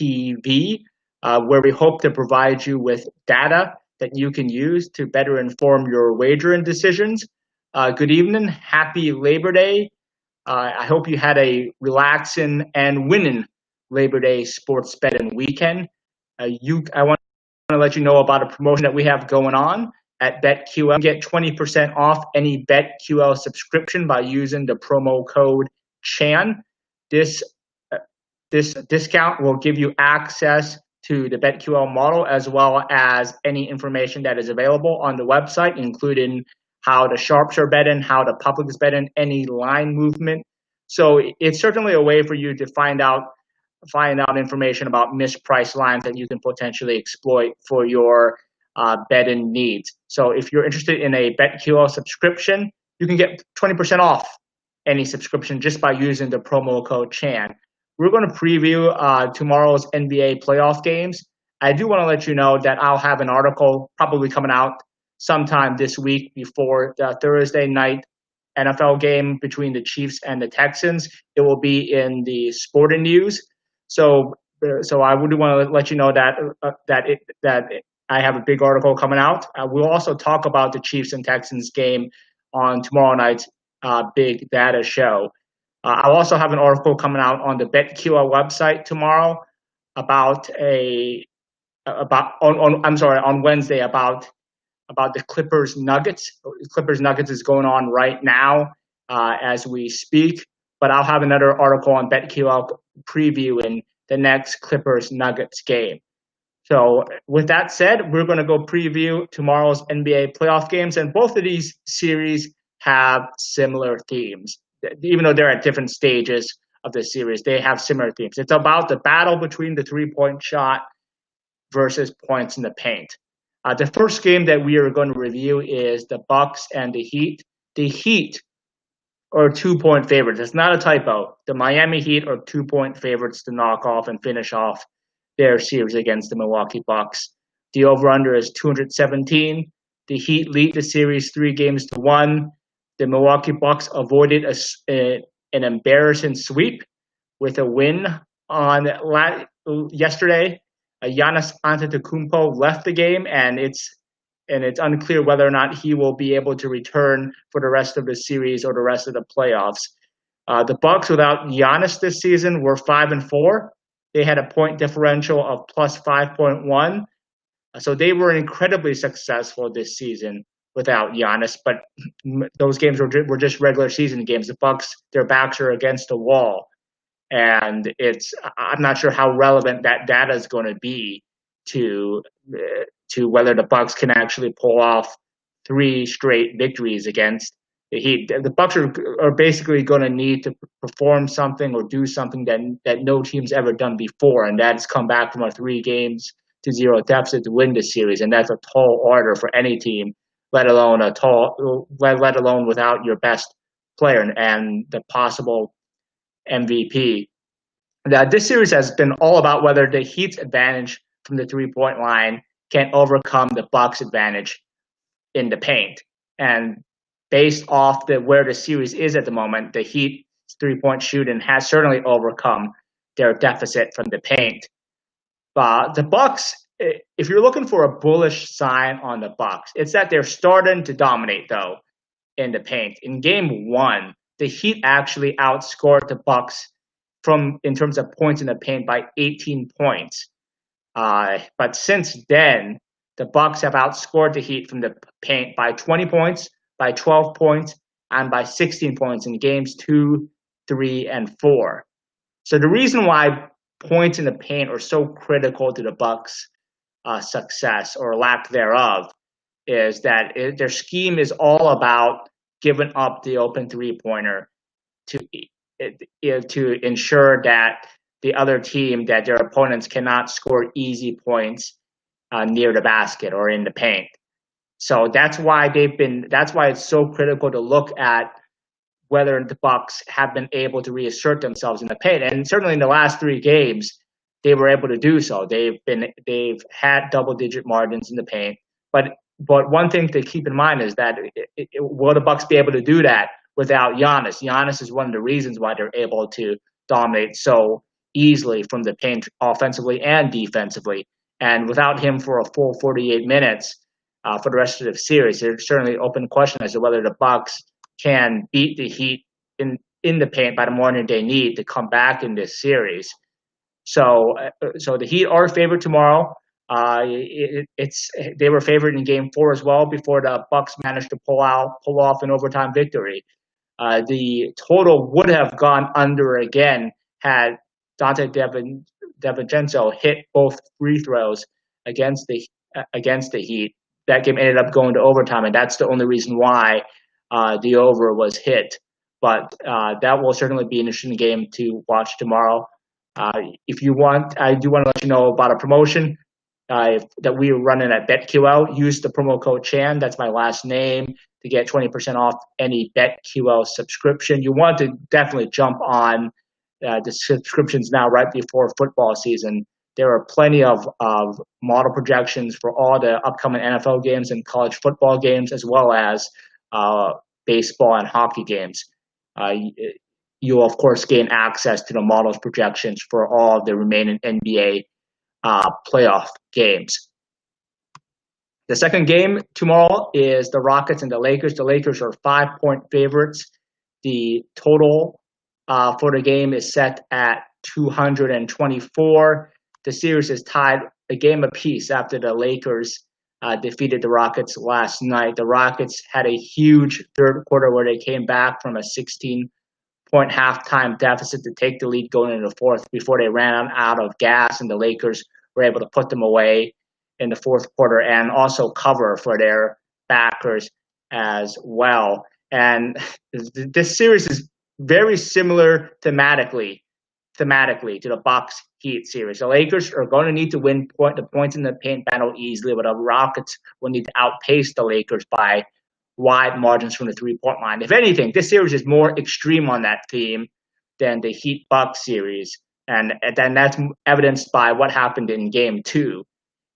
TV, where we hope to provide you with data that you can use to better inform your wagering decisions. Good evening. Happy Labor Day. I hope you had a relaxing and winning Labor Day sports betting weekend. I want to let you know about a promotion that we have going on at BetQL. Get 20% off any BetQL subscription by using the promo code CHAN. This discount will give you access to the BetQL model as well as any information that is available on the website, including how the sharps are betting, how the public is betting, any line movement. So it's certainly a way for you to find out information about mispriced lines that you can potentially exploit for your betting needs. So if you're interested in a BetQL subscription, you can get 20% off any subscription just by using the promo code CHAN. We're going to preview tomorrow's NBA playoff games. I do want to let you know that I'll have an article probably coming out sometime this week before the Thursday night NFL game between the Chiefs and the Texans. It will be in the Sporting News. So I would want to let you know that I have a big article coming out. We'll also talk about the Chiefs and Texans game on tomorrow night's big data show. I'll also have an article coming out on the BetQL website tomorrow on Wednesday about the Clippers Nuggets. Clippers Nuggets is going on right now as we speak, but I'll have another article on BetQL previewing the next Clippers Nuggets game. So with that said, we're going to go preview tomorrow's NBA playoff games, and both of these series have similar themes. Even though they're at different stages of the series, they have similar themes. It's about the battle between the three-point shot versus points in the paint. The first game that we are going to review is the Bucks and the Heat. The Heat are 2-point favorites. It's not a typo. The Miami Heat are 2-point favorites to knock off and finish off their series against the Milwaukee Bucks. The over-under is 217. The Heat lead the series 3-1. The Milwaukee Bucks avoided an embarrassing sweep with a win on yesterday. Giannis Antetokounmpo left the game, and it's unclear whether or not he will be able to return for the rest of the series or the rest of the playoffs. The Bucks, without Giannis this season, were 5-4. They had a point differential of plus 5.1, so they were incredibly successful this season without Giannis. But those games were just regular season games. The Bucks, their backs are against the wall. And I'm not sure how relevant that data is going to be to whether the Bucks can actually pull off 3 straight victories against the Heat. The Bucks are basically going to need to perform something or do something that no team's ever done before, and that's come back from a 3-0 deficit to win the series. And that's a tall order for any team, let alone without your best player and the possible MVP. This series has been all about whether the Heat's advantage from the 3-point line can overcome the Bucks' advantage in the paint. And based off where the series is at the moment, the Heat's 3-point shooting has certainly overcome their deficit from the paint. The Bucks, if you're looking for a bullish sign on the Bucks, it's that they're starting to dominate though in the paint. In game 1, the Heat actually outscored the Bucks in terms of points in the paint by 18 points. But since then, the Bucks have outscored the Heat from the paint by 20 points, by 12 points, and by 16 points in games 2, 3, and 4. So the reason why points in the paint are so critical to the Bucks' success or lack thereof is that their scheme is all about giving up the open 3-pointer to ensure that the other team, that their opponents cannot score easy points near the basket or in the paint. So that's why it's so critical to look at whether the Bucks have been able to reassert themselves in the paint. And certainly in the last 3 games, they were able to do so. They've had double-digit margins in the paint. But one thing to keep in mind is that will the Bucks be able to do that without Giannis? Giannis is one of the reasons why they're able to dominate so easily from the paint offensively and defensively. And without him for a full 48 minutes for the rest of the series, there's certainly open question as to whether the Bucks can beat the Heat in the paint by the morning they need to come back in this series. So the Heat are favored tomorrow. They were favored in Game 4 as well before the Bucks managed to pull off an overtime victory. The total would have gone under again had Dante DiVincenzo hit both free throws against the Heat. That game ended up going to overtime, and that's the only reason why the over was hit. But that will certainly be an interesting game to watch tomorrow. If you want, I do want to let you know about a promotion that we are running at BetQL. Use the promo code CHAN, that's my last name, to get 20% off any BetQL subscription. You want to definitely jump on the subscriptions now right before football season. There are plenty of model projections for all the upcoming NFL games and college football games, as well as baseball and hockey games. You'll, of course, gain access to the models projections for all of the remaining NBA playoff games. The second game tomorrow is the Rockets and the Lakers. The Lakers are 5-point favorites. The total for the game is set at 224. The series is tied a game apiece after the Lakers defeated the Rockets last night. The Rockets had a huge third quarter where they came back from a 16-point halftime deficit to take the lead going into the fourth before they ran out of gas, and the Lakers were able to put them away in the fourth quarter and also cover for their backers as well. And this series is very similar thematically to the Bucks Heat series. The Lakers are going to need to win the points in the paint battle easily, but the Rockets will need to outpace the Lakers by wide margins from the three-point line. If anything, this series is more extreme on that theme than the Heat-Bucks series, and then that's evidenced by what happened in Game 2.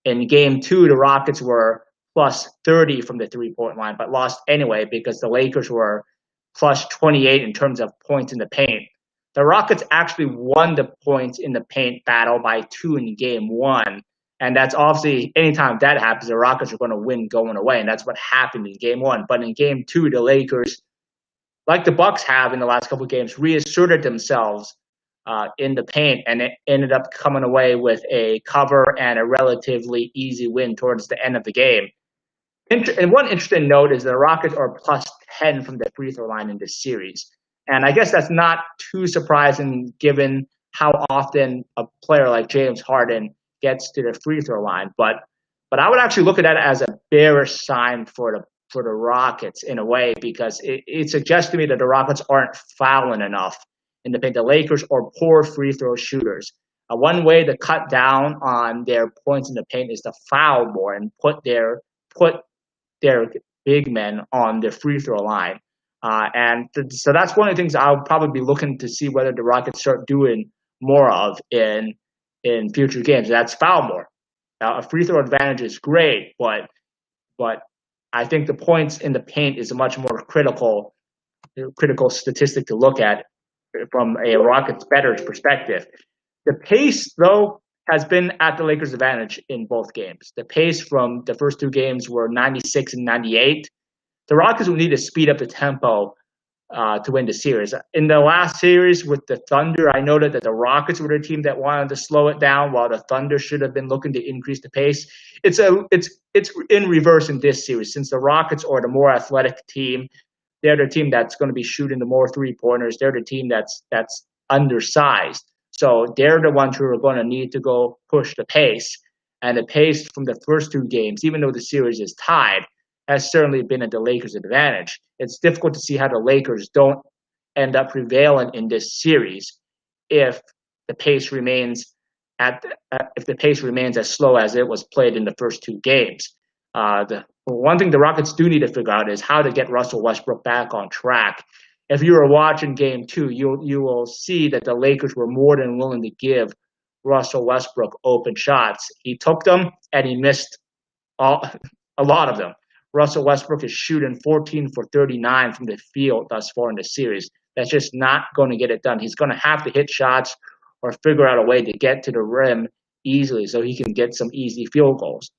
In Game 2, the Rockets were plus 30 from the three-point line, but lost anyway because the Lakers were plus 28 in terms of points in the paint. The Rockets actually won the points in the paint battle by 2 in Game 1. And that's obviously, anytime that happens, the Rockets are going to win going away. And that's what happened in Game 1. But in Game 2, the Lakers, like the Bucks have in the last couple of games, reasserted themselves in the paint. And it ended up coming away with a cover and a relatively easy win towards the end of the game. And one interesting note is the Rockets are plus 10 from the free throw line in this series. And I guess that's not too surprising given how often a player like James Harden gets to the free throw line. But I would actually look at that as a bearish sign for the Rockets in a way, because it suggests to me that the Rockets aren't fouling enough in the paint. The Lakers are poor free throw shooters. One way to cut down on their points in the paint is to foul more and put their big men on the free throw line. So that's one of the things I'll probably be looking to see whether the Rockets start doing more of in future games. That's foul more. Now, a free throw advantage is great, but I think the points in the paint is a much more critical statistic to look at from a Rockets bettor's perspective. The pace, though, has been at the Lakers' advantage in both games. The pace from the first two games were 96 and 98. The Rockets will need to speed up the tempo to win the series. In the last series with the Thunder, I noted that the Rockets were the team that wanted to slow it down, while the Thunder should have been looking to increase the pace. It's in reverse in this series, since the Rockets are the more athletic team. They're the team that's going to be shooting the more three-pointers. They're the team that's undersized. So they're the ones who are going to need to go push the pace. And the pace from the first two games, even though the series is tied, has certainly been at the Lakers' advantage. It's difficult to see how the Lakers don't end up prevailing in this series if the pace remains as slow as it was played in the first two games. The one thing the Rockets do need to figure out is how to get Russell Westbrook back on track. If you were watching Game 2, you will see that the Lakers were more than willing to give Russell Westbrook open shots. He took them and he missed a lot of them. Russell Westbrook is shooting 14 for 39 from the field thus far in the series. That's just not going to get it done. He's going to have to hit shots or figure out a way to get to the rim easily so he can get some easy field goals.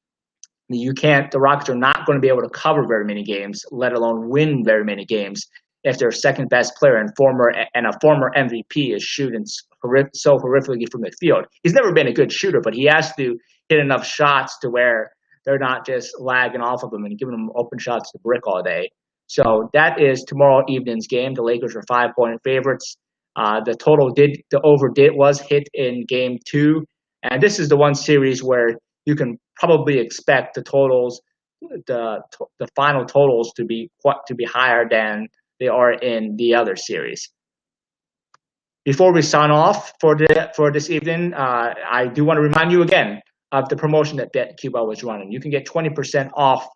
The Rockets are not going to be able to cover very many games, let alone win very many games, if their second best player and a former MVP is shooting so horrifically from the field. He's never been a good shooter, but he has to hit enough shots to where they're not just lagging off of him and giving him open shots to brick all day. So that is tomorrow evening's game. The Lakers are 5-point favorites. The over was hit in game 2, and this is the one series where you can probably expect the final totals to be higher than they are in the other series. Before we sign off for this evening, I do want to remind you again of the promotion that BetQL was running. You can get 20% off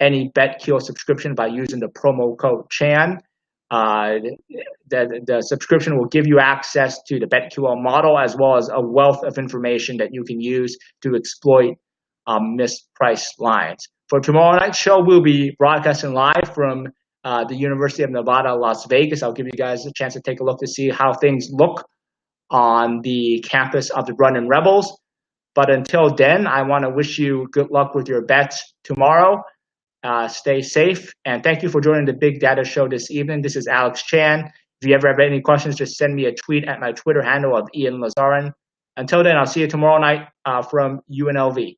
any BetQL subscription by using the promo code CHAN. The subscription will give you access to the BetQL model as well as a wealth of information that you can use to exploit mispriced lines. For tomorrow night's show, we'll be broadcasting live from the University of Nevada, Las Vegas. I'll give you guys a chance to take a look to see how things look on the campus of the Brooklyn Rebels. But until then, I want to wish you good luck with your bets tomorrow. Stay safe, and thank you for joining the Big Data Show this evening. This is Alex Chan. If you ever have any questions, just send me a tweet at my Twitter handle of Ian Lazarin. Until then, I'll see you tomorrow night from UNLV.